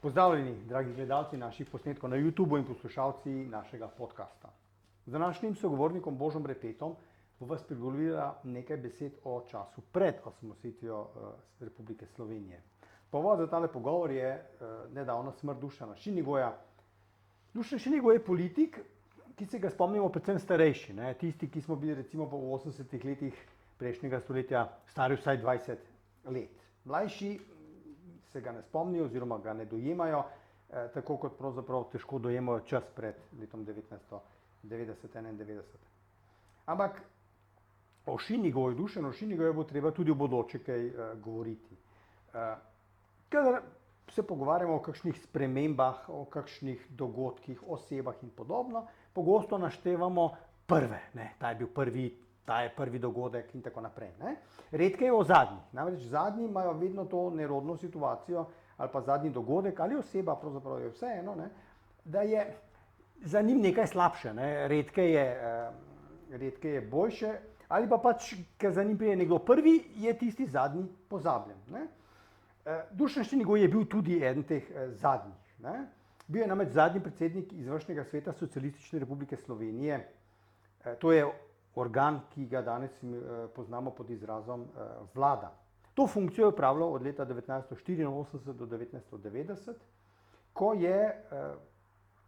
Pozdravljeni, dragi gledalci naših posnetkov na YouTubu in poslušalci našega podcasta. Z današnjim sogovornikom Božom Repetom bo vas spregovorila nekaj besed o času pred osamosvojitvijo Republike Slovenije. Povod za tale pogovor je nedavna smrt Dušana Šinigoja. Dušan Šinigoj je politik, ki se ga spomnimo predvsem starejši, ne? Tisti, ki smo bili recimo v 80-ih letih prejšnjega stoletja stari vsaj 20 let. Mlajši se ga ne spomnijo oziroma ga ne dojemajo, tako kot pravzaprav težko dojemajo čas pred letom 1990-1991. Ampak o Šinigoju, Dušanu Šinigoju bo treba tudi v bodoče kaj govoriti. Kadar se pogovarjamo o kakšnih spremembah, o kakšnih dogodkih, osebah in podobno, pogosto naštevamo prve, ne? Ta je prvi dogodek in tako naprej. Ne? Redke je o zadnjih, namreč zadnji imajo vedno to nerodno situacijo ali pa zadnji dogodek ali oseba, pravzaprav je vseeno, ne? Da je za njim nekaj slabše, ne? Redke je boljše ali pa pač, ker za njim prije nekdo prvi, je tisti zadnji pozabljen. Ne? Dušan Šinigoj je bil tudi eden teh zadnjih. Ne? Bil je namreč zadnji predsednik izvršnega sveta Socialistične republike Slovenije. To je organ, ki ga danes poznamo pod izrazom vlada. To funkcijo je opravljal od leta 1984 do 1990, ko je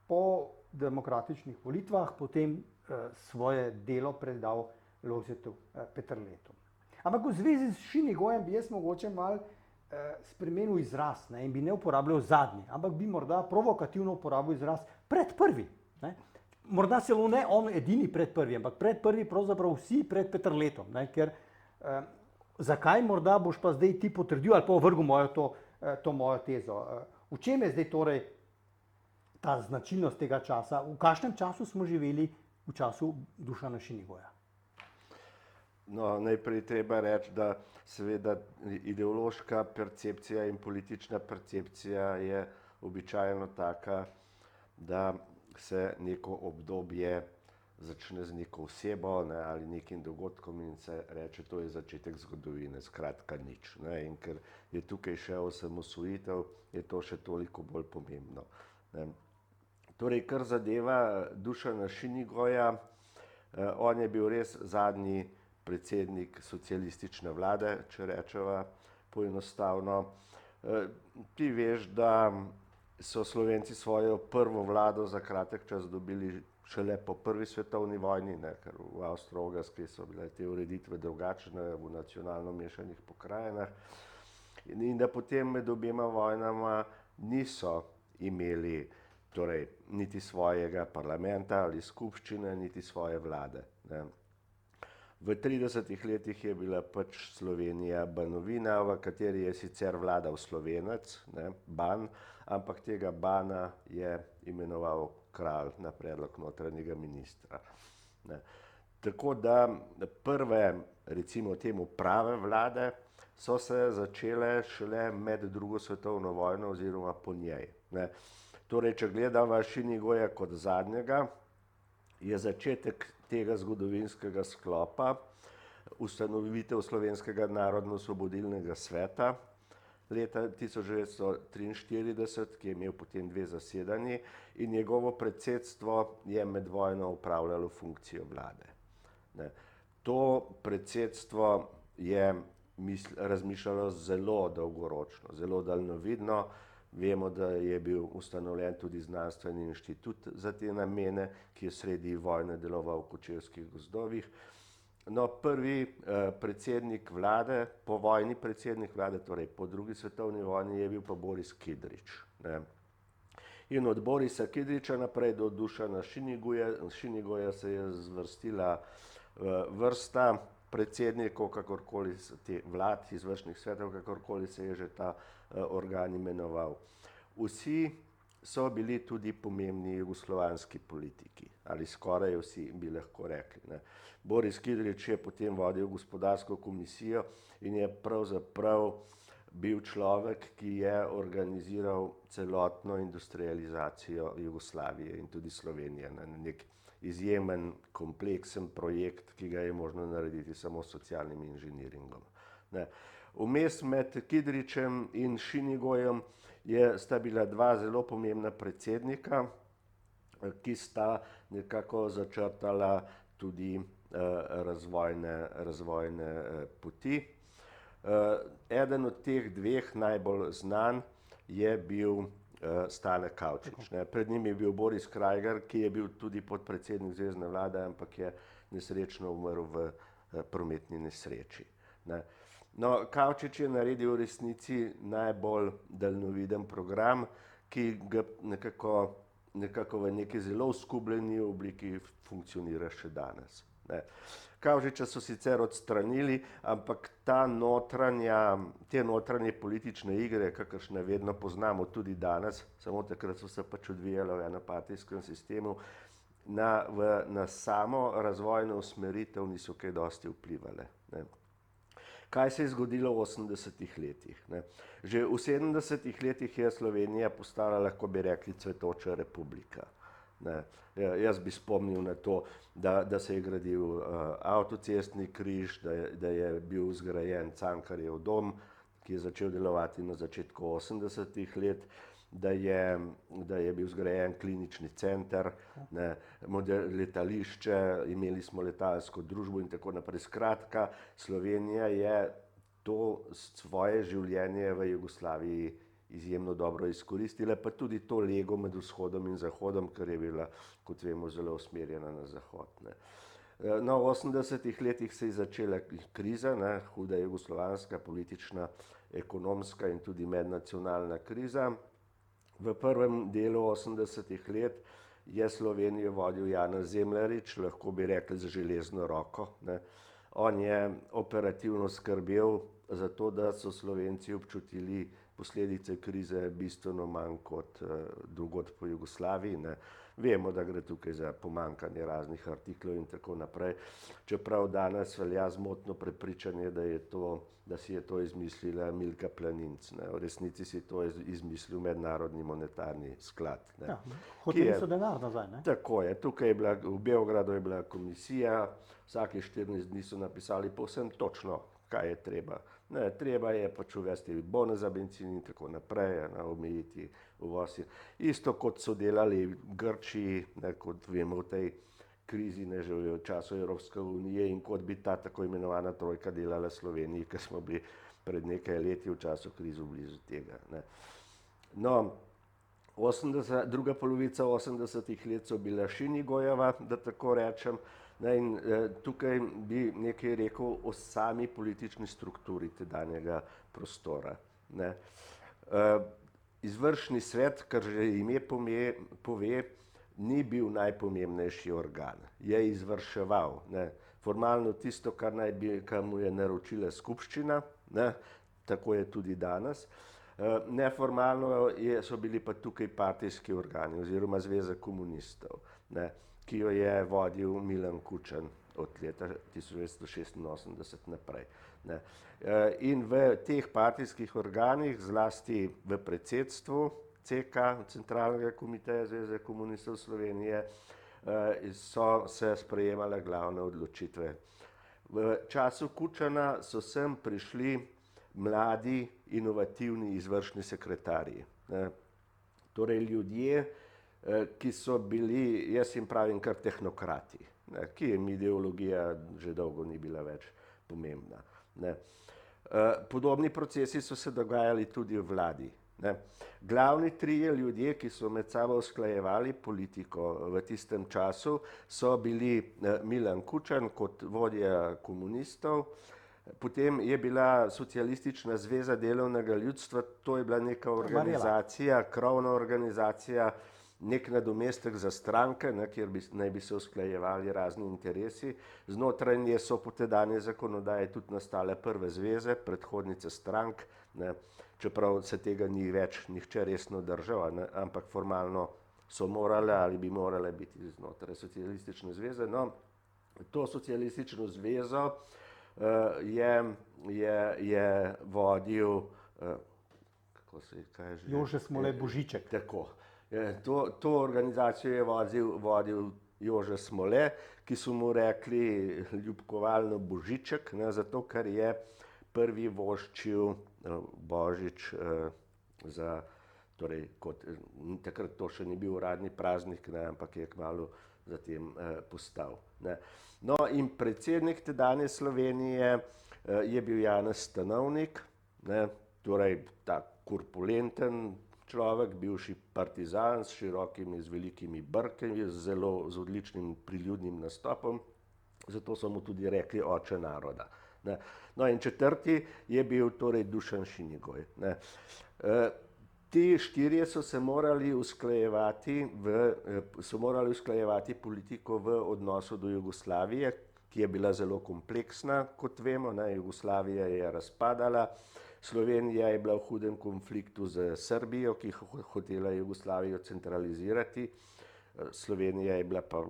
po demokratičnih volitvah potem svoje delo predal Lojzetu Peterletu. Ampak v zvezi s Šinigojem bi jaz mogoče malo spremenil izraz, ne, in bi ne uporabljal zadnji, ampak bi morda provokativno uporabil izraz predprvi. Ne. Morda celo ne on edini predprvi, ampak predprvi pravzaprav vsi pred Peterletom. Ne, ker zakaj morda boš pa zdaj ti potrdil ali pa ovrgel to mojo tezo? V čem je zdaj torej ta značilnost tega časa? V kakšnem času smo živeli v času Dušana Šinigoja? No, najprej treba reči, da seveda ideološka percepcija in politična percepcija je običajno taka, da se neko obdobje začne z neko osebo, ne, ali nekim dogodkom in se reče, to je začetek zgodovine, skratka nič. Ne, in ker je tukaj še osamosvojitev, je to še toliko bolj pomembno. Ne. Torej, kar zadeva Dušana Šinigoja, on je bil res zadnji predsednik socialistične vlade, če rečeva poenostavno. Ti veš, da so Slovenci svojo prvo vlado za kratek čas dobili šele po prvi svetovni vojni, ne, ker v Avstro-Ogrski so bile te ureditve drugačne, v nacionalno mešanih pokrajinah, in da potem med obema vojnama niso imeli torej niti svojega parlamenta ali skupščine, niti svoje vlade. Ne. V 30 letih je bila pač Slovenija banovina, v kateri je sicer vladal Slovenec, ne, ban, ampak tega bana je imenoval kralj na predlog notranjega ministra. Ne. Tako da prve, recimo temu prave vlade, so se začele šele med drugo svetovno vojno oziroma po njej. Ne. Torej, če gledava Šinigoja kot zadnjega, je začetek tega zgodovinskega sklopa ustanovitev Slovenskega narodno-osvobodilnega sveta leta 1943, ki je imel potem 2 zasedanji, in njegovo predsedstvo je med vojno opravljalo funkcijo vlade. Ne. To predsedstvo je razmišljalo zelo dolgoročno, zelo daljnovidno. Vemo, da je bil ustanovljen tudi znanstveni inštitut za te namene, ki je sredi vojne deloval v Kočevskih gozdovih. No, prvi predsednik vlade, povojni predsednik vlade, torej po drugi svetovni vojni, je bil pa Boris Kidrič. Ne. In od Borisa Kidriča naprej do Dušana Šinigoja se je zvrstila vrsta predsednikov, kakorkoli te vlad, izvršnih svetov, kakorkoli se je že ta organ imenoval. Vsi so bili tudi pomembni jugoslovanski politiki, ali skoraj vsi, bi lahko rekli. Ne. Boris Kidrič je potem vodil gospodarsko komisijo in je pravzaprav bil človek, ki je organiziral celotno industrializacijo Jugoslavije in tudi Slovenije na nek izjemen, kompleksen projekt, ki ga je možno narediti samo s socialnim inženiringom. Ne. Vmes med Kidričem in Šinigojem sta bila dva zelo pomembna predsednika, ki sta nekako začrtala tudi razvojne poti. Eden od teh dveh najbolj znan je bil Stane Kavčič. Pred njim je bil Boris Krajger, ki je bil tudi podpredsednik zvezne vlade, ampak je nesrečno umrl v prometni nesreči. No, Kavčič je naredil v resnici najbolj daljnoviden program, ki ga nekako v neki zelo uskubljeni obliki funkcionira še danes. Kavčiča so sicer odstranili, ampak te notranje politične igre, kakršne vedno poznamo tudi danes, samo takrat so se pač odvijale v enopartijskem sistemu, na samo razvojno usmeritev niso kaj dosti vplivale. Kaj se je zgodilo v 80-ih letih? Že v 70-ih letih je Slovenija postala, lahko bi rekli, cvetoča republika. Jaz bi spomnil na to, da se je gradil avtocestni križ, da je bil zgrajen Cankarjev dom, ki je začel delovati na začetku 80-ih let, da je bil zgrajen klinični center, letališče, imeli smo letalsko družbo in tako naprej. Skratka, Slovenija je to svoje življenje v Jugoslaviji izjemno dobro izkoristila, pa tudi to lego med vzhodom in zahodom, ker je bila, kot vemo, zelo usmerjena na zahod. No, v 80-ih letih se je začela kriza, huda jugoslovanska, politična, ekonomska in tudi mednacionalna kriza. V prvem delu 80-ih let je Slovenijo vodil Janez Zemljarič, lahko bi rekli z železno roko. On je operativno skrbel za to, da so Slovenci občutili posledice krize bistveno manj kot drugod po Jugoslaviji. Vemo, da gre tukaj za pomanjkanje raznih artiklov in tako naprej, čeprav danes velja zmotno prepričanje, da si je to izmislila Milka Planinc. V resnici si to izmislil Mednarodni monetarni sklad. Hoteli so denar nazaj, ne? Tako je. Tukaj je bila, v Beogradu je bila komisija, vsake 14 dni so napisali povsem točno, kaj je treba. Treba je pač uvesti bone za bencin in tako naprej, omejiti uvoz. Isto kot so delali Grčiji, kot vemo v tej krizi, že v času Evropske unije, in kot bi ta tako imenovana trojka delala Sloveniji, ker smo bili pred nekaj leti v času krize blizu tega. No, druga polovica 80-ih let so bila Šinigojeva, da tako rečem. In tukaj bi nekaj rekel o sami politični strukturi tedanjega prostora. Izvršni svet, kar že ime pove, ni bil najpomembnejši organ. Je izvrševal formalno tisto, kar mu je naročila skupščina, tako je tudi danes. Neformalno so bili pa tukaj partijski organi oziroma Zveza komunistov, ki jo je vodil Milan Kučan od leta 1986 naprej. In v teh partijskih organih, zlasti v predsedstvu CK, Centralnega komiteja Zveze komunistov Slovenije, so se sprejemale glavne odločitve. V času Kučana so sem prišli mladi, inovativni izvršni sekretarji. Torej ljudje, ki so bili, jaz jim pravim, kar tehnokrati, ki jim ideologija že dolgo ni bila več pomembna. Podobni procesi so se dogajali tudi v vladi. Glavni trije ljudje, ki so med sabo usklajevali politiko v tistem času, so bili Milan Kučan kot vodja komunistov, potem je bila Socialistična zveza delovnega ljudstva, to je bila neka organizacija, krovna organizacija, nek nadomestek za stranke, kjer naj bi se usklajevali razni interesi. Znotraj nje so po tedanje zakonodaje tudi nastale prve zveze, predhodnice strank, čeprav se tega ni več nihče resno držal, ampak formalno so morale ali bi morale biti znotraj Socialistične zveze. No, to Socialistično zvezo je vodil Jože Smole Božiček. Tako. To organizacijo je vodil Jože Smole, ki so mu rekli ljubkovalno Božiček, zato ker je prvi voščil Božič torej takrat to še ni bil uradni praznik, ne, ampak je kmalu zatem postal. Ne. No in predsednik tedanje Slovenije je bil Janez Stanovnik, ne, torej ta korpulenten človek, bivši partizan s širokimi, z velikimi brkami, z odličnim priljudnim nastopom, zato so mu tudi rekli oče naroda. Ne. No in četrti je bil torej Dušan Šinigoj. Ne. Ti štirje so morali usklajevati politiko v odnosu do Jugoslavije, ki je bila zelo kompleksna, kot vemo, ne, Jugoslavija je razpadala, Slovenija je bila v hudem konfliktu z Srbijo, ki je hotela Jugoslavijo centralizirati, Slovenija je bila pa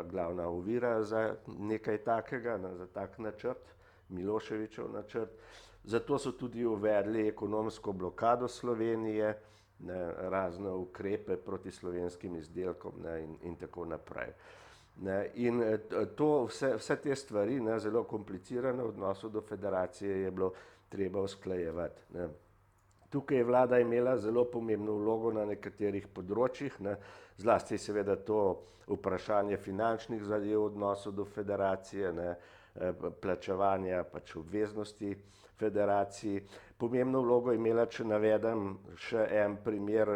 glavna ovira za nekaj takega, za tak načrt, Miloševićev načrt. Zato so tudi uvedli ekonomsko blokado Slovenije, ne, razne ukrepe proti slovenskim izdelkom, ne, in tako naprej. Ne, in vse te stvari, ne, zelo komplicirane v odnosu do federacije, je bilo treba usklajevati. Ne. Tukaj je vlada imela zelo pomembno vlogo na nekaterih področjih, ne, zlasti seveda to vprašanje finančnih zadev v odnosu do federacije, ne, plačevanja pač obveznosti federaciji. Pomembno vlogo je imela, če navedem še en primer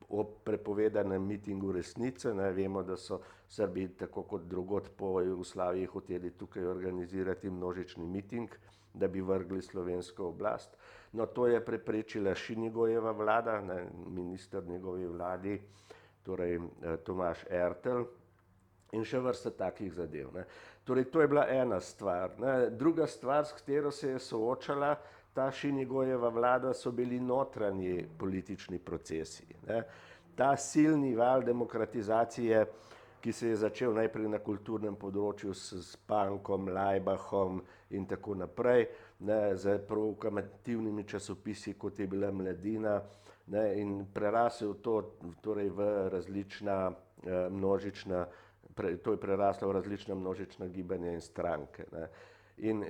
o prepovedanem mitingu resnice. Ne, vemo, da so Srbi tako kot drugod po Jugoslaviji hoteli tukaj organizirati množični miting, da bi vrgli slovensko oblast. No, to je preprečila Šinigojeva vlada, ne, minister njegovi vladi, torej Tomaž Ertelj, in še vrsta takih zadev. Ne. Torej, to je bila ena stvar. Ne. Druga stvar, s katero se je soočala ta Šinigojeva vlada, so bili notranji politični procesi. Ne. Ta silni val demokratizacije, ki se je začel najprej na kulturnem področju s Pankom, Laibachom in tako naprej, ne, z provokativnimi časopisi, kot je bila Mladina, ne, in prerasel to torej v različna množična, to je preraslo v različna množična gibanja in stranke. Ne. In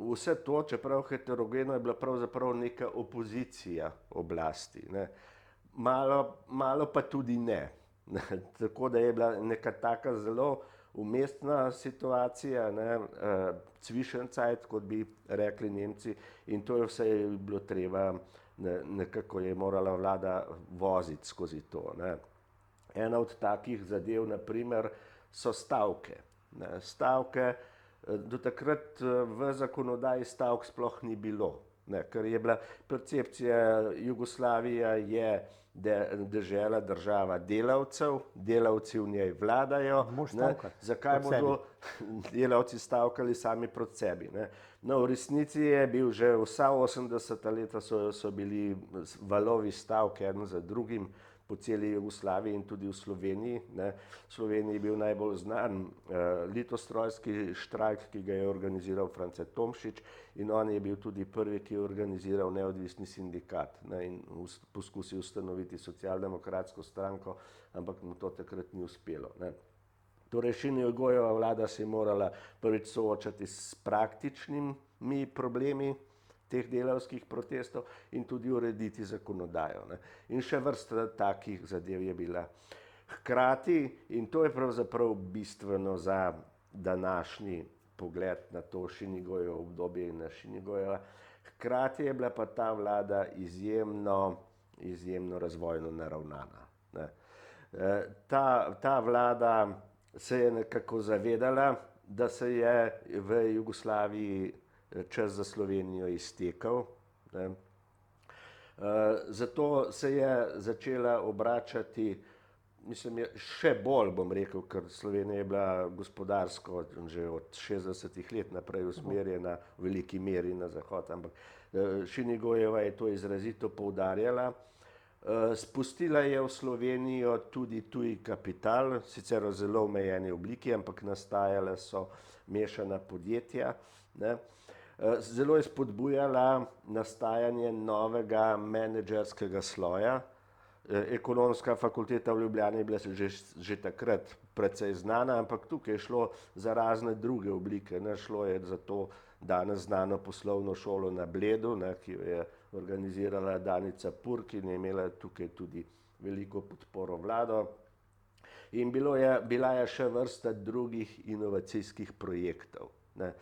vse to, čeprav heterogeno, je bila pravzaprav neka opozicija oblasti. Ne. Malo pa tudi ne. Tako da je bila neka taka zelo umestna situacija, ne, Zwischenzeit, kot bi rekli Nemci, in to je vse bilo treba, nekako je morala vlada voziti skozi to. Ne. Ena od takih zadev, na primer, so stavke. Ne. Stavke, do takrat v zakonodaji stavk sploh ni bilo, ne, ker je bila percepcija, Jugoslavija je dežela, država delavcev, delavci v njej vladajo. Zakaj bodo delavci stavkali sami proti sebi? Ne? No, v resnici je bil že vsa 80. leta so bili valovi stavke eden za drugim po celi Jugoslaviji in tudi v Sloveniji. Ne. V Sloveniji je bil najbolj znan litostrojski štrajk, ki ga je organiziral France Tomšič, in on je bil tudi prvi, ki je organiziral neodvisni sindikat, ne, in poskusil ustanoviti socialdemokratsko stranko, ampak mu to takrat ni uspelo. Ne. Torej, Šinigojeva vlada se je morala prvič soočati s praktičnimi problemi teh delavskih protestov in tudi urediti zakonodajo. Ne. In še vrsta takih zadev je bila. Hkrati, in to je pravzaprav bistveno za današnji pogled na to Šinigojevo obdobje in na Šinigojeva, hkrati je bila pa ta vlada izjemno razvojno naravnana. Ne. Ta vlada se je nekako zavedala, da se je v Jugoslaviji čas za Slovenijo iztekel. Ne. Zato se je začela obračati, mislim, še bolj, bom rekel, ker Slovenija je bila gospodarsko že od 60. let naprej usmerjena v veliki meri na zahod, ampak Šinigojeva je to izrazito poudarjala. Spustila je v Slovenijo tudi tuji kapital, sicer v zelo omejeni obliki, ampak nastajala so mešana podjetja. Ne. Zelo je spodbujala nastajanje novega menedžerskega sloja, Ekonomska fakulteta v Ljubljani je bila že takrat precej znana, ampak tukaj je šlo za razne druge oblike. Ne? Šlo je za to danes znano poslovno šolo na Bledu, ne, ki jo je organizirala Danica Purk in je imela tukaj tudi veliko podporo vlado. In bila je še vrsta drugih inovacijskih projektov. Ne.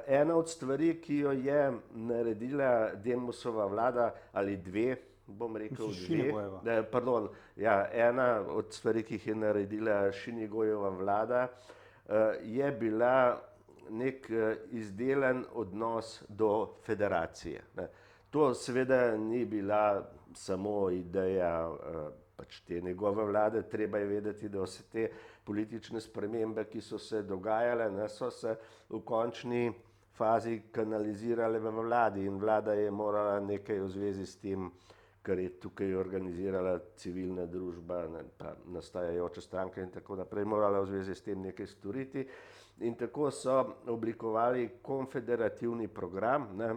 Ena od stvari, ki jo je naredila Demosova vlada, ali dve, bom rekel dve, pardon, ja, ena od stvari, ki jih je naredila Šinigojeva vlada, je bila nek izdelan odnos do federacije. Ne. To seveda ni bila samo ideja pač te njegove vlade, treba je vedeti, da vse te politične spremembe, ki so se dogajale, ne, so se v končni fazi kanalizirale v vladi in vlada je morala nekaj v zvezi s tem, kar je tukaj organizirala civilna družba, ne, pa nastajajoče stranke in tako naprej, morala v zvezi s tem nekaj storiti. In tako so oblikovali konfederativni program, ne,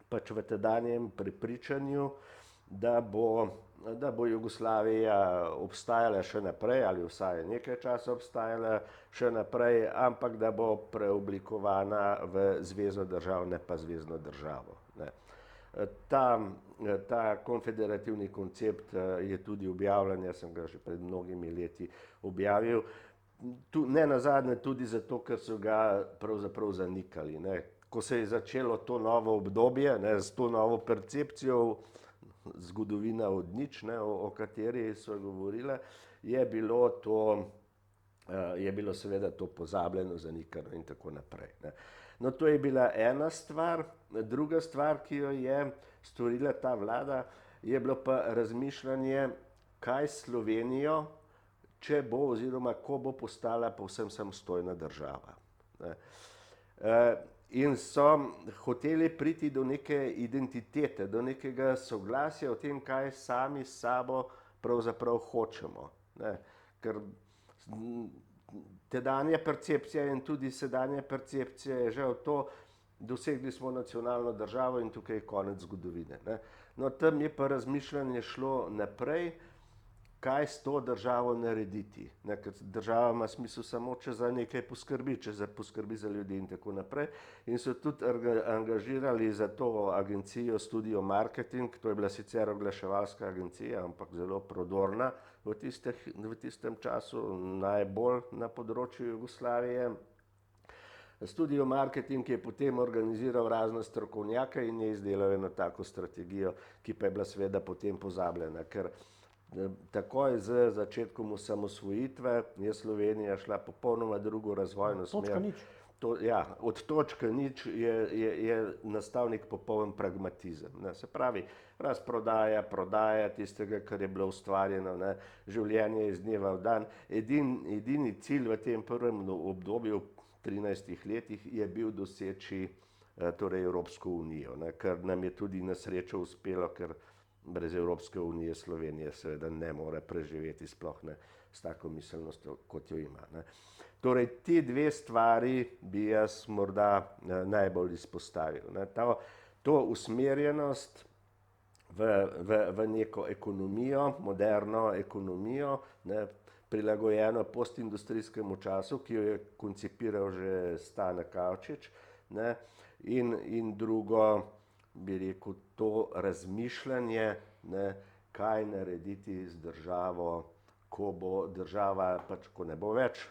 pač v tedanjem prepričanju, da bo Jugoslavija obstajala še naprej, ali vsaj nekaj časa obstajala še naprej, ampak da bo preoblikovana v zvezo držav, ne pa zvezno državo. Ne. Ta konfederativni koncept je tudi objavljen, jaz sem ga že pred mnogimi leti objavil, ne nazadnje tudi zato, ker so ga pravzaprav zanikali. Ne. Ko se je začelo to novo obdobje, ne, s to novo percepcijo, zgodovina od nič, ne, o kateri so govorile, je bilo seveda to pozabljeno, zanikano in tako naprej. Ne. No, to je bila ena stvar. Druga stvar, ki jo je storila ta vlada, je bilo pa razmišljanje, kaj Slovenijo, če bo oziroma ko bo postala povsem samostojna država. Ne. In so hoteli priti do neke identitete, do nekega soglasja o tem, kaj sami s sabo pravzaprav hočemo. Ne. Ker tedanja percepcija in tudi sedanja percepcija je žal to, dosegli smo nacionalno državo in tukaj je konec zgodovine. Ne. No, tam je pa razmišljanje šlo naprej, kaj s to državo narediti. Ne, ker država ima smisel samo, če za nekaj poskrbi, če poskrbi za ljudi in tako naprej. In so tudi angažirali za to agencijo Studio Marketing, to je bila sicer oglaševalska agencija, ampak zelo prodorna v tistem času, najbolj na področju Jugoslavije. Studio Marketing je potem organiziral razne strokovnjake in je izdelal eno tako strategijo, ki pa je bila seveda potem pozabljena, ker takoj z začetkom osamosvojitve je Slovenija šla popolnoma drugo razvojno smer. Točka nič. Ja, od točke nič je nastal nek popoln pragmatizem. Ne. Se pravi, prodaja tistega, kar je bilo ustvarjeno, ne. Življenje iz dneva v dan. Edini cilj v tem prvem obdobju, 13 letih, je bil doseči torej Evropsko unijo, ne, kar nam je tudi na srečo uspelo, ker brez Evropske unije Slovenija seveda ne more preživeti, sploh ne s tako miselnostjo, kot jo ima. Ne. Torej, ti dve stvari bi jaz morda najbolj izpostavil. Ne. To usmerjenost v neko ekonomijo, moderno ekonomijo, ne, prilagojeno postindustrijskemu času, ki jo je koncipiral že Stane Kavčič, ne, in drugo, bi rekel, to razmišljanje, ne, kaj narediti z državo, ko bo država, pač ko ne bo več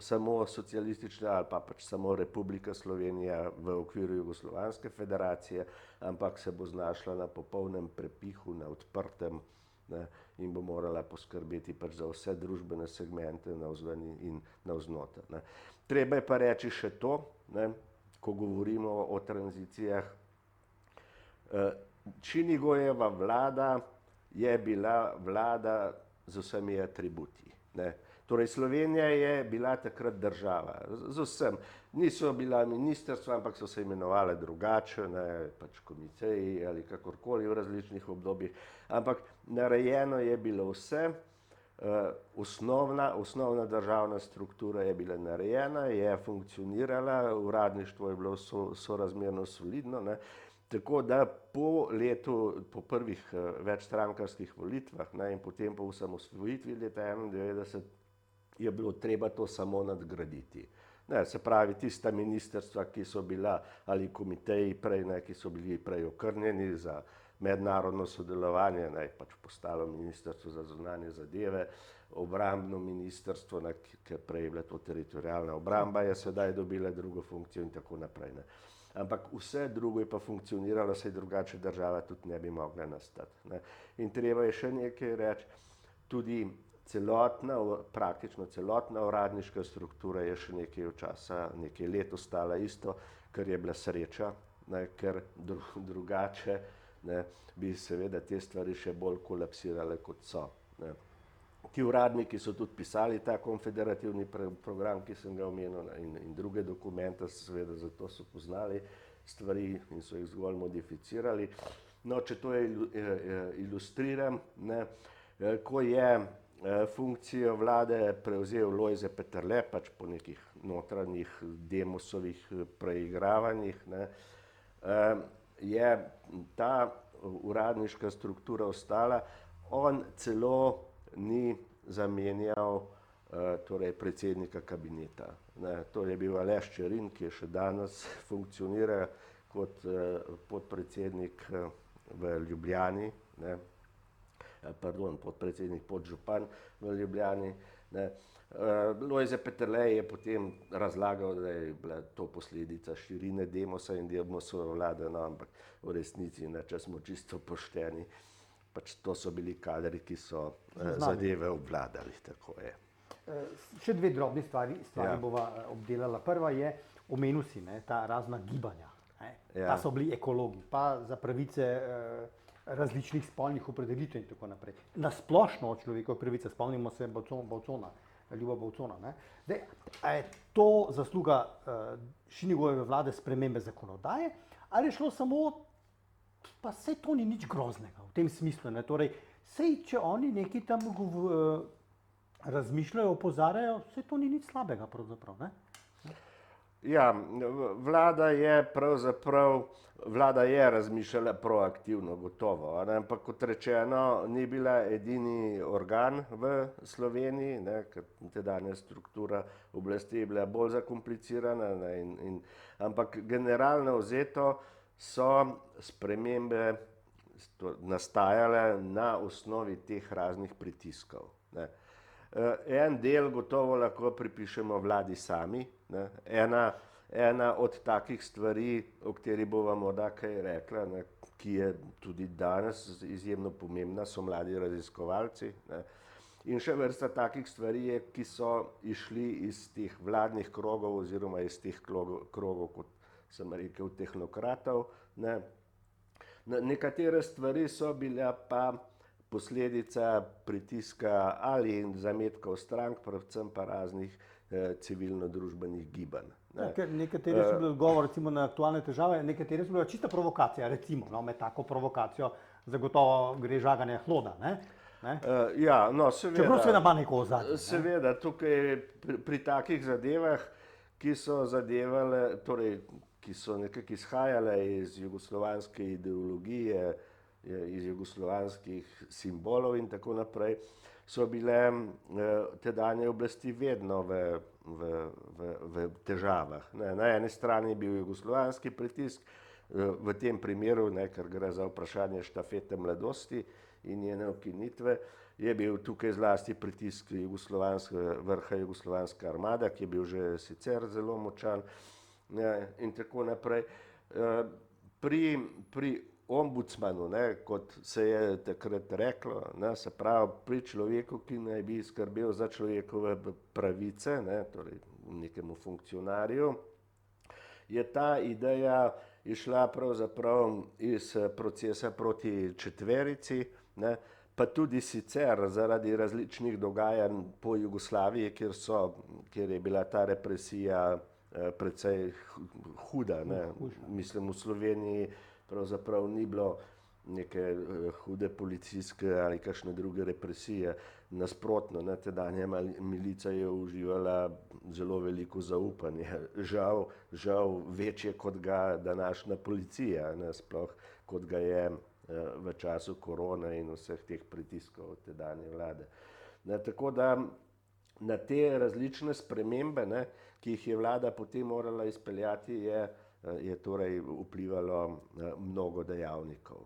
samo socialistična ali pa pač samo Republika Slovenija v okviru Jugoslovanske federacije, ampak se bo znašla na popolnem prepihu, na odprtem, ne, in bo morala poskrbeti pač za vse družbene segmente navzven in navznoter. Ne. Treba je pa reči še to, ne, ko govorimo o tranzicijah. Činigojeva vlada je bila vlada z vsemi atributi. Ne. Torej, Slovenija je bila takrat država, z vsem. Niso bila ministrstva, ampak so se imenovali drugače, ne, pač komiteji ali kakorkoli v različnih obdobjih, ampak narejeno je bilo vse, osnovna državna struktura je bila narejena, je funkcionirala, uradništvo je bilo sorazmerno solidno, ne. Tako da po prvih večstrankarskih volitvah, ne, in potem po osamosvojitvi leta 1991 je bilo treba to samo nadgraditi. Ne, se pravi, tista ministrstva, ki so bila, ali komiteji prej, ne, ki so bili prej okrnjeni za mednarodno sodelovanje, ne, pač postalo ministrstvo za zunanje zadeve, obrambno ministrstvo, ne, ker prej je bila to teritorialna obramba, je sedaj dobila drugo funkcijo in tako naprej. Ne. Ampak vse drugo je pa funkcioniralo, saj drugače država tudi ne bi mogla nastati. Ne. In treba je še nekaj reči, tudi praktično celotna uradniška struktura je še nekaj let ostala isto, kar je bila sreča, ne, ker drugače, ne, bi seveda te stvari še bolj kolapsirale, kot so. Ne. Ti uradniki so tudi pisali ta konfederativni program, ki sem ga omenil, in druge dokumente, seveda zato so poznali stvari in so jih zgolj modificirali. No, če to ilustriram, ne, ko je funkcijo vlade prevzel Lojze Peterle, pač po nekih notranjih Demosovih preigravanjih, ne, je ta uradniška struktura ostala. On celo ni zamenjal torej predsednika kabineta. Ne, to je bil Aleš Čerin, ki je še danes funkcionira kot podpredsednik v Ljubljani, ne, podpredsednik podžupan v Ljubljani. Ne. Lojze Peterle je potem razlagal, da je bila to posledica širine Demosa in Demosove vlade, no, ampak v resnici, ne, če smo čisto pošteni, pač to so bili kadri, ki so zadeve obvladali, tako je. Še dve drobni stvari bova obdelala. Prva je, omenil si, ne, ta razna gibanja. Pa so bili ekologi, pa za pravice različnih spolnih opredelitev in tako naprej. Na splošno o človekovih pravicah, spomnimo se Ljuba Bavcona. Ne. Zdaj, a je to zasluga Šinigojeve vlade spremembe zakonodaje, ali je šlo samo, pa sej to ni nič groznega v tem smislu, ne. Torej, sej, če oni nekaj tam razmišljajo, opozarjajo, sej to ni nič slabega pravzaprav, ne. Ja, vlada je razmišljala proaktivno, gotovo, ne, ampak kot rečeno, ni bila edini organ v Sloveniji, ne, ker tedanja struktura oblasti je bila bolj zakomplicirana, ne, ampak generalno vzeto so spremembe nastajale na osnovi teh raznih pritiskov. Ne. En del gotovo lahko pripišemo vladi sami, ne. Ena od takih stvari, o kateri bova morda kaj rekla, ne, ki je tudi danes izjemno pomembna, so mladi raziskovalci. Ne. In še vrsta takih stvari je, ki so išli iz teh vladnih krogov oziroma iz teh krogov, kot sem rekel, tehnokratov. Ne. Nekatere stvari so bile pa posledica pritiska ali zametkov strank, predvsem pa raznih civilno-družbenih gibanj. Nekateri so bili odgovor recimo na aktualne težave, nekateri so bile čista provokacija, recimo, no, med tako provokacijo zagotovo gre žaganje hlode, ne? Ja, no, seveda. Čeprav seveda ima neko ozadje. Seveda, tukaj pri takih zadevah, ki so zadevale, torej, ki so nekako izhajale iz jugoslovanske ideologije, iz jugoslovanskih simbolov in tako naprej, so bile tedanje oblasti vedno v težavah. Ne. Na eni strani je bil jugoslovanski pritisk, v tem primeru, ne, ker gre za vprašanje štafete mladosti in njene ukinitve, je bil tukaj zlasti pritisk vrha jugoslovanske armade, ki je bil že sicer zelo močan, ne, in tako naprej. Pri ombudsmanu, ne, kot se je takrat reklo, ne, se pravi pri človeku, ki naj bi skrbel za človekove pravice, ne, torej nekemu funkcionarju, je ta ideja išla pravzaprav iz procesa proti četverici, ne, pa tudi sicer zaradi različnih dogajanj po Jugoslaviji, kjer je bila ta represija precej huda. Ne. Mislim, v Sloveniji pravzaprav ni bilo neke hude policijske ali kakšne druge represije. Nasprotno, tedanja milica je uživala zelo veliko zaupanje. Žal večje kot ga današnja policija, sploh kot ga je v času korone in vseh teh pritiskov tedanje vlade. Tako da na te različne spremembe, ki jih je vlada potem morala izpeljati, je torej vplivalo mnogo dejavnikov.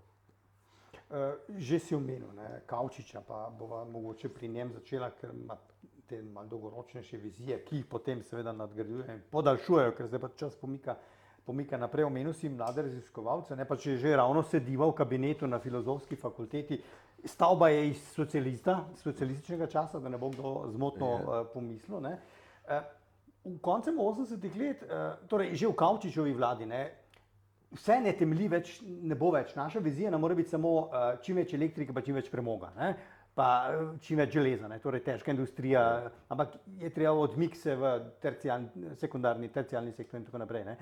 Že si omenil Kavčiča, pa bova mogoče pri njem začela, ker ima te malo dolgoročnejše vizije, ki jih potem seveda nadgrajujejo in podaljšujejo, ker zdaj pa čas pomika naprej. Omenil si mlade raziskovalce, pa če že ravno sediva v kabinetu na Filozofski fakulteti. Stavba je iz socialističnega časa, da ne bo kdo zmotno pomislil. V koncem 80-ih let, torej že v Kavčičevi vladi, vse ne temelji več, ne bo več. Naša vizija ne more biti samo čim več elektrike, pa čim več premoga, pa čim več železa, torej težka industrija, ampak je treba odmik se v sekundarni, terciarni sektor in tako naprej.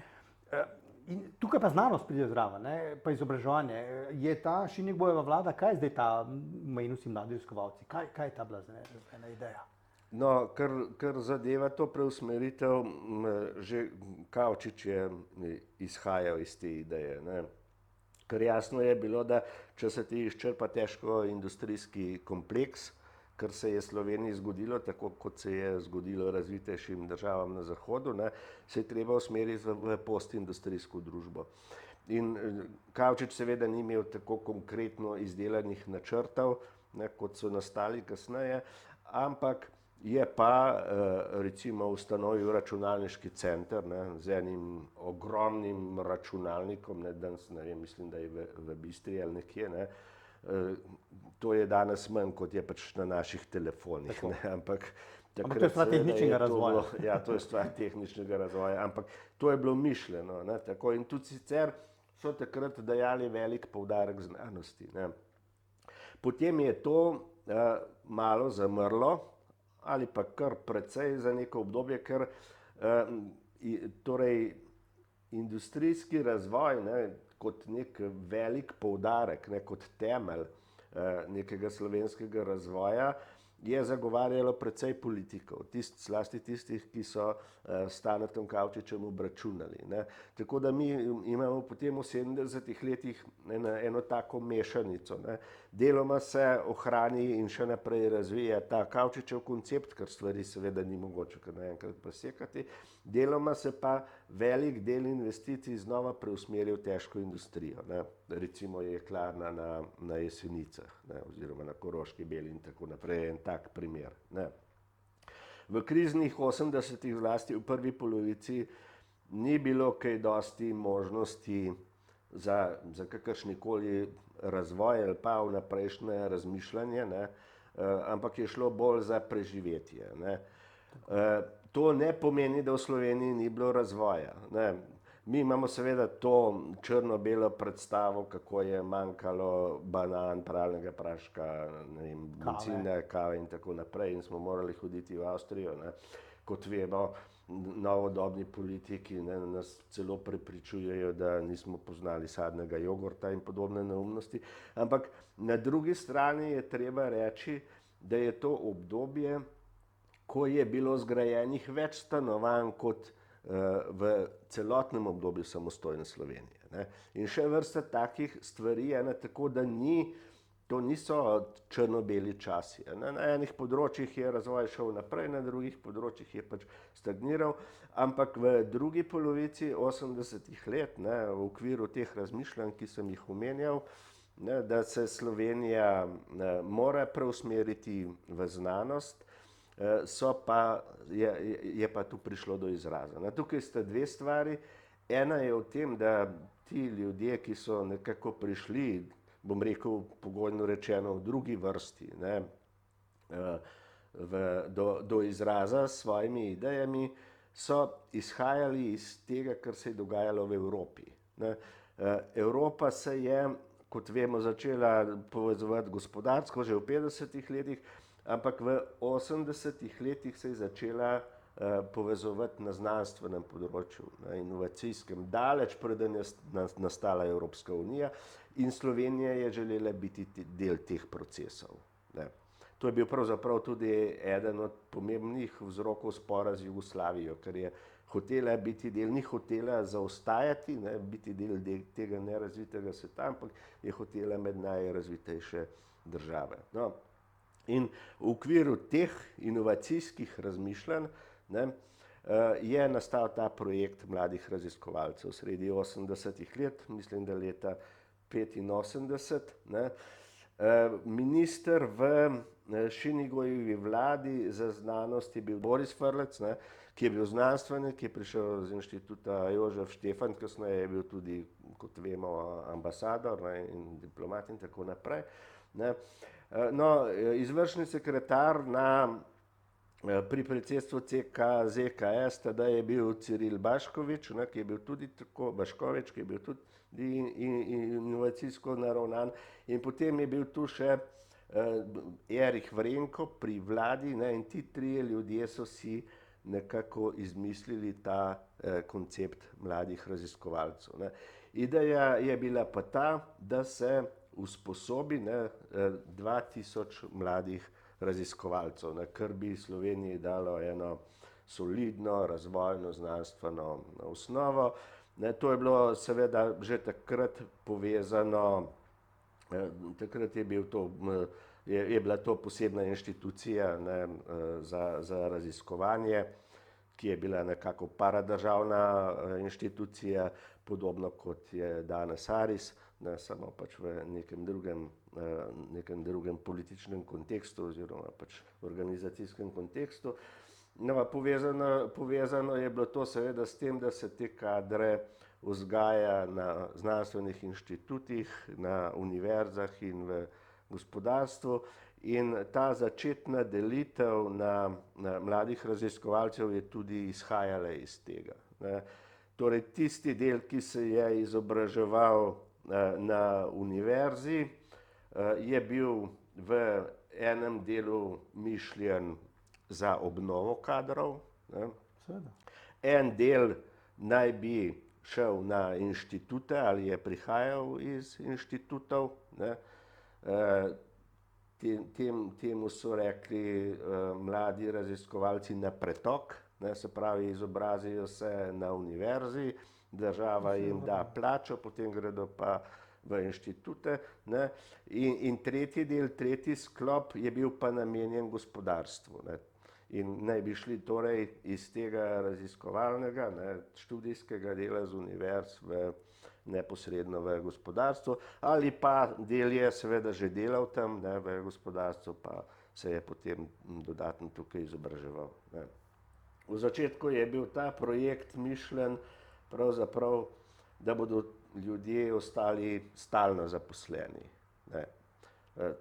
In tukaj pa znanost pride zraven, pa izobraževanje. Je ta Šinigojeva vlada, kaj je zdaj ta, omenil si mladi raziskovalci, kaj je ta bila ena ideja? No, kar zadeva to preusmeritev, že Kavčič je izhajal iz te ideje. Ker jasno je bilo, da če se ti izčrpa težko industrijski kompleks, kar se je Sloveniji zgodilo, tako kot se je zgodilo razvitejšim državam na Zahodu, se je treba usmeriti v postindustrijsko družbo. In Kavčič seveda ni imel tako konkretno izdelanih načrtov, kot so nastali kasneje, ampak je pa recimo ustanovil računalniški center z enim ogromnim računalnikom, danes ne vem, mislim, da je v Bistri ali nekje. To je danes manj, kot je pač na naših telefonih. Ampak to je stvar tehničnega razvoja. Ja, to je stvar tehničnega razvoja, ampak to je bilo mišljeno. In tudi sicer so takrat dajali velik poudarek znanosti. Potem je to malo zamrlo, ali pa kar precej za neko obdobje, ker torej industrijski razvoj kot nek velik poudarek, kot temelj nekega slovenskega razvoja je zagovarjalo precej politikov, zlasti tistih, ki so s Stanetom Kavčičem obračunali. Tako da mi imamo potem v 70-ih letih eno tako mešanico. Deloma se ohrani in še naprej razvija ta Kavčičev koncept, ker stvari seveda ni mogoče kar naenkrat presekati, deloma se pa velik del investicij znova preusmeri v težko industrijo. Recimo Jeklarna na Jesenicah oziroma na Koroški Beli in tako naprej, en tak primer. V kriznih 80-ih, zlasti v prvi polovici, ni bilo kaj dosti možnosti za kakršnikoli razvoj ali pa vnaprejšnje razmišljanje, ampak je šlo bolj za preživetje. To ne pomeni, da v Sloveniji ni bilo razvoja. Mi imamo seveda to črno-belo predstavo, kako je manjkalo banan, pralnega praška, bencina, kave in tako naprej in smo morali hoditi v Avstrijo. Kot vemo, novodobni politiki nas celo prepričujejo, da nismo poznali sadnega jogurta in podobne neumnosti. Ampak na drugi strani je treba reči, da je to obdobje, ko je bilo zgrajenih več stanovanj kot v celotnem obdobju samostojne Slovenije. In še vrsta takih stvari je, tako da to niso črno-beli časi. Na enih področjih je razvoj šel naprej, na drugih področjih je pač stagniral, ampak v drugi polovici 80-ih let, v okviru teh razmišljanj, ki sem jih omenjal, da se Slovenija mora preusmeriti v znanost, je pa tu prišlo do izraza. Tukaj sta dve stvari. Ena je v tem, da ti ljudje, ki so nekako prišli, bom rekel pogojno rečeno, v drugi vrsti do izraza s svojimi idejami, so izhajali iz tega, kar se je dogajalo v Evropi. Evropa se je, kot vemo, začela povezovati gospodarsko že v 50-ih letih, ampak v 80-ih letih se je začela povezovati na znanstvenem področju, na inovacijskem, daleč preden je nastala Evropska unija in Slovenija je želela biti del teh procesov. Ne. To je bil pravzaprav tudi eden od pomembnih vzrokov spora z Jugoslavijo, ker je hotela biti del, ni hotela zaostajati, ne, biti del tega nerazvitega sveta, ampak je hotela med najrazvitejše države. No. In v okviru teh inovacijskih razmišljanj, ne, je nastal ta projekt mladih raziskovalcev sredi 80-ih let, mislim, da leta 85. Ne. Minister v Šinigojevi vladi za znanost je bil Boris Frlec, ne, ki je bil znanstvenik, ki je prišel z inštituta Jožef Štefan, kasneje je bil tudi, kot vemo, ambasador, ne, in diplomat in tako naprej. Ne. No, izvršni sekretar pri predsedstvu ZKS tada je bil Ciril Baškovič, ne, ki je bil tudi tako, Baškovič, ki je bil tudi inovacijsko naravnan, in potem je bil tu še Erich Vrenko pri vladi, ne, in ti trije ljudje so si nekako izmislili ta koncept mladih raziskovalcev. Ne. Ideja je bila pa ta, da se usposobi 2000 mladih raziskovalcev, ne, kar bi Sloveniji dalo eno solidno razvojno znanstveno osnovo. Ne, to je bilo seveda že takrat povezano, takrat je bila to posebna inštitucija, ne, za raziskovanje, ki je bila nekako paradržavna inštitucija, podobno kot je danes ARIS, ne, samo pač v nekem drugem političnem kontekstu oziroma pač organizacijskem kontekstu. No, povezano je bilo to seveda s tem, da se te kadre vzgaja na znanstvenih inštitutih, na univerzah in v gospodarstvu, in ta začetna delitev na mladih raziskovalcev je tudi izhajala iz tega. Ne. Torej tisti del, ki se je izobraževal na univerzi, je bil v enem delu mišljen za obnovo kadrov. Ne. En del naj bi šel na inštitute ali je prihajal iz inštitutov. Ne. Temu so rekli mladi raziskovalci na pretok, ne, se pravi, izobrazijo se na univerzi, država jim da plačo, potem gredo pa v inštitute. Ne. In tretji del, tretji sklop je bil pa namenjen gospodarstvu. Ne. In naj bi šli torej iz tega raziskovalnega, ne, študijskega dela z univerz neposredno v gospodarstvo, ali pa del je seveda že delal tam, ne, v gospodarstvu, pa se je potem dodatno tukaj izobraževal. Ne. V začetku je bil ta projekt mišljen pravzaprav, da bodo ljudje ostali stalno zaposleni, ne,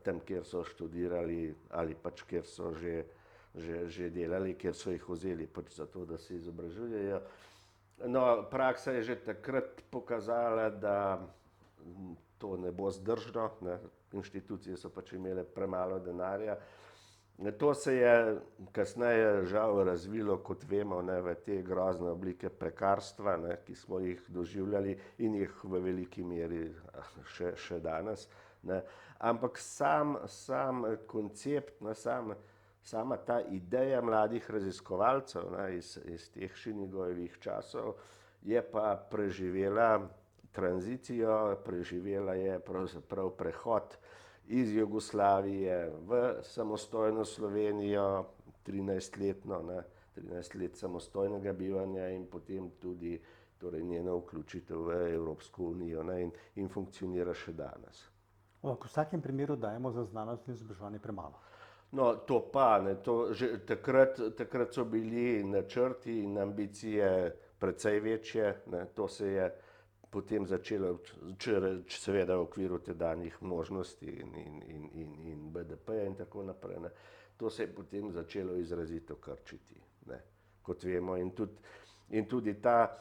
tam, kjer so študirali ali pač kjer so že delali, kjer so jih vzeli pač zato, da se izobražujejo. No, praksa je že takrat pokazala, da to ne bo zdržno, ne. Inštitucije so pač imele premalo denarja. To se je kasneje žal razvilo, kot vemo, ne, v te grozne oblike prekarstva, ne, ki smo jih doživljali in jih v veliki meri še danes. Ne. Ampak sam koncept, ne, sama ta ideja mladih raziskovalcev, ne, iz teh Šinigojevih časov je pa preživela tranzicijo, preživela je pravzaprav prehod iz Jugoslavije v samostojno Slovenijo, 13-letno, ne, 13 let samostojnega bivanja in potem tudi torej njeno vključitev v Evropsko unijo, ne, in funkcionira še danes. V vsakem primeru dajemo za znanost in izobraževanje premalo. No, to pa, ne, to že takrat so bili načrti in ambicije precej večje, ne, to se je potem začelo, seveda v okviru tedanjih možnosti in BDP-ja in tako naprej, ne, to se je potem začelo izrazito krčiti, ne, kot vemo, in tudi ta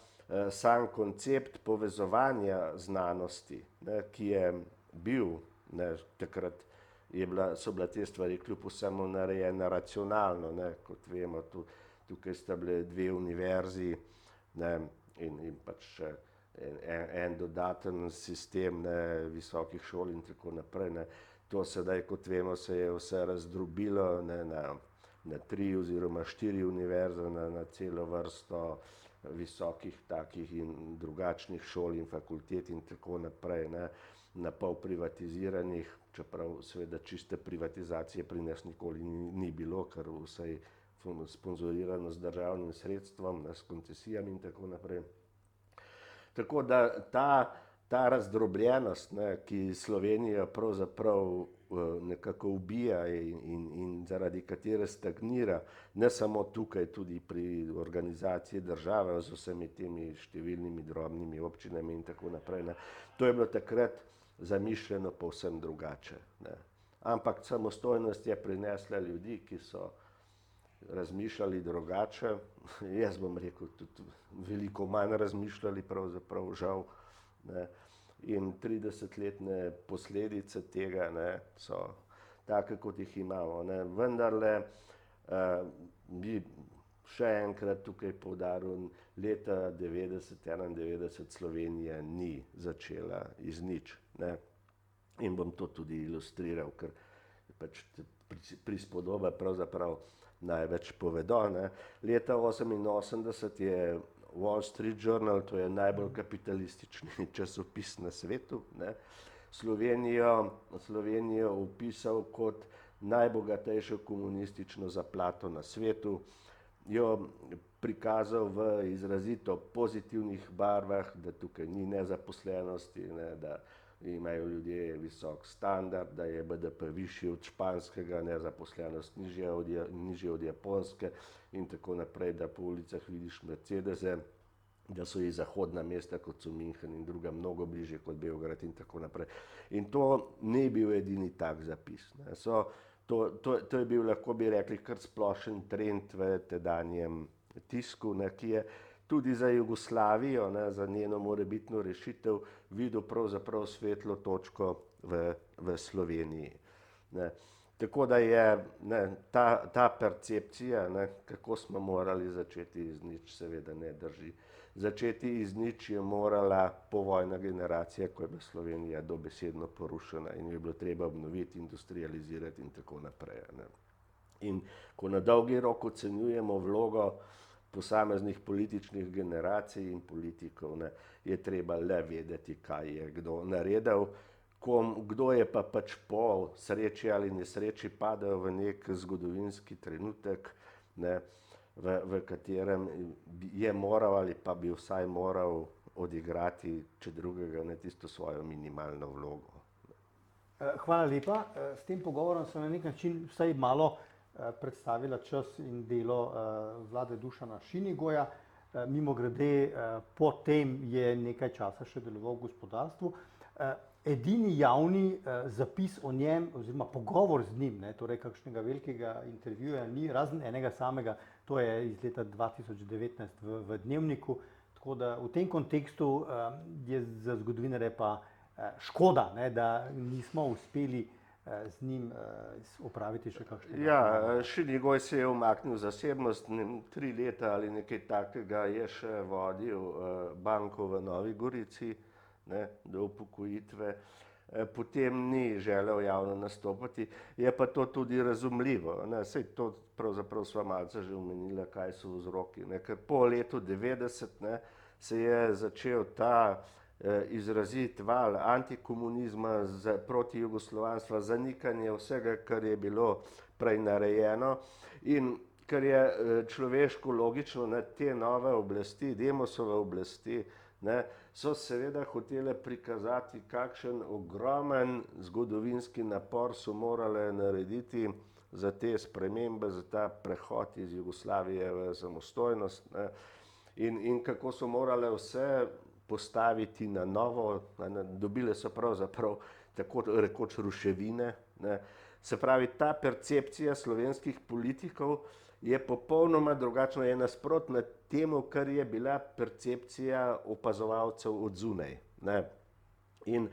sam koncept povezovanja znanosti, ne, ki je bil, ne, takrat so bile te stvari kljub vsemu narejene racionalno, ne, kot vemo, tukaj sta bile 2 univerzi, ne, in pač še en dodaten sistem, ne, visokih šol in tako naprej. Ne. To sedaj, kot vemo, se je vse razdrobilo, ne, na 3 oziroma 4 univerze, na celo vrsto visokih takih in drugačnih šol in fakultet in tako naprej, ne, na pol privatiziranih, čeprav seveda čiste privatizacije pri nas nikoli ni bilo, ker vsaj sponzorirano z državnim sredstvom, s koncesijami in tako naprej. Tako da ta razdrobljenost, ne, ki Slovenijo pravzaprav nekako ubija in zaradi katere stagnira, ne samo tukaj, tudi pri organizaciji države z vsemi temi številnimi drobnimi občinami in tako naprej, ne. To je bilo takrat zamišljeno povsem drugače, ne. Ampak samostojnost je prinesla ljudi, ki so razmišljali drugače, jaz bom rekel tudi veliko manj razmišljali pravzaprav, žal, ne. In 30-letne posledice tega, ne, so take, kot jih imamo, ne. Vendarle bi še enkrat tukaj poudaril, leta 90-91 Slovenija ni začela iz nič, ne. In bom to tudi ilustriral, ker pač prispodobe pravzaprav največ povedo, ne. Leta 88 je Wall Street Journal, to je najbolj kapitalistični časopis na svetu, ne, Slovenijo opisal kot najbogatejšo komunistično zaplato na svetu, jo prikazal v izrazito pozitivnih barvah, da tukaj ni nezaposlenosti, ne, da imajo ljudje visok standard, da je BDP višji od španskega, nezaposlenost nižja od japonske in tako naprej, da po ulicah vidiš Mercedese, da so ji zahodna mesta, kot so München in druga, mnogo bližje kot Beograd in tako naprej. In to ni bil edini tak zapis, ne. To je bil, lahko bi rekli, kar splošen trend v tedanjem tisku, ne, ki je tudi za Jugoslavijo, ne, za njeno morebitno rešitev videl pravzaprav svetlo točko v Sloveniji, ne. Tako da je, ne, ta percepcija, ne, kako smo morali začeti iz nič, seveda ne drži. Začeti iz nič je morala povojna generacija, ko je bila Slovenija dobesedno porušena in jo je bilo treba obnoviti, industrializirati in tako naprej, ne. In ko na dolgi rok ocenjujemo vlogo posameznih političnih generacij in politikov, ne, je treba le vedeti, kaj je kdo naredil, kdo je pa pač po sreči ali nesreči padel v nek zgodovinski trenutek, ne, v katerem je moral ali pa bi vsaj moral odigrati, če drugega, ne, tisto svojo minimalno vlogo. Hvala lepa. S tem pogovorom sem na nek način vsaj malo predstavila čas in delo vlade Dušana Šinigoja. Mimogrede, potem je nekaj časa še deloval v gospodarstvu. Edini javni zapis o njem oziroma pogovor z njim, ne, torej kakšnega velikega intervjuja ni, razen enega samega, to je iz leta 2019 v Dnevniku, tako da v tem kontekstu je za zgodovinarje pa škoda, ne, da nismo uspeli z njim opraviti še kakšnega. Ja, Šinigoj se je umaknil zasebnost, 3 leta ali nekaj takega je še vodil banko v Novi Gorici, ne, do upokojitve, potem ni želel javno nastopati, je pa to tudi razumljivo, ne, saj to pravzaprav sva malce že omenila, kaj so vzroki, ne, ker po letu 90, ne, se je začel ta izrazit val antikomunizma proti jugoslovanstva, zanikanje vsega, kar je bilo prej narejeno in kar je človeško logično, ne, te nove oblasti, Demosove oblasti, ne, so seveda hotele prikazati, kakšen ogromen zgodovinski napor so morale narediti za te spremembe, za ta prehod iz Jugoslavije v samostojnost, ne, in kako so morale vse postaviti na novo, ne, dobile so pravzaprav tako rekoč ruševine, ne. Se pravi, ta percepcija slovenskih politikov je popolnoma drugačna, je nasprotna temu, kar je bila percepcija opazovalcev od zunaj, ne. In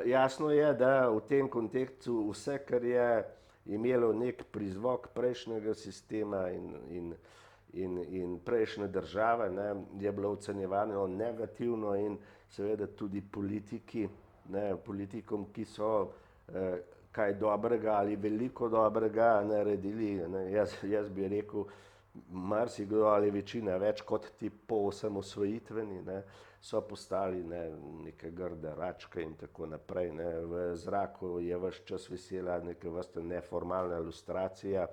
jasno je, da v tem kontekstu vse, kar je imelo nek prizvok prejšnjega sistema in prejšnje države, ne, je bilo ocenjevano negativno in seveda tudi politiki, ne, politikom, ki so kaj dobrega ali veliko dobrega naredili, ne, jaz bi rekel, marsikdo ali večina več kot ti po osamosvojitveni, ne, so postali neke grde račke in tako naprej. Ne. V zraku je ves čas visela neka vrsta neformalna lustracija.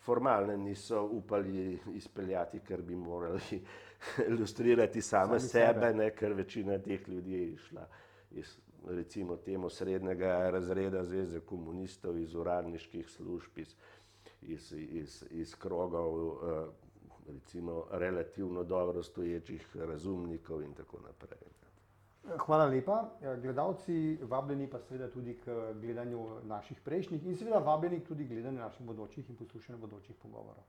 Formalne niso upali izpeljati, ker bi morali lustrirati same sebe, ne, ker večina teh ljudi je išla iz recimo temu srednjega razreda Zveze komunistov, iz uradniških služb, iz krogov recimo relativno dobro stoječih razumnikov in tako naprej. Hvala lepa. Gledalci, vabljeni pa seveda tudi k gledanju naših prejšnjih in seveda vabljeni tudi k gledanju naših bodočih in poslušanju bodočih pogovorov.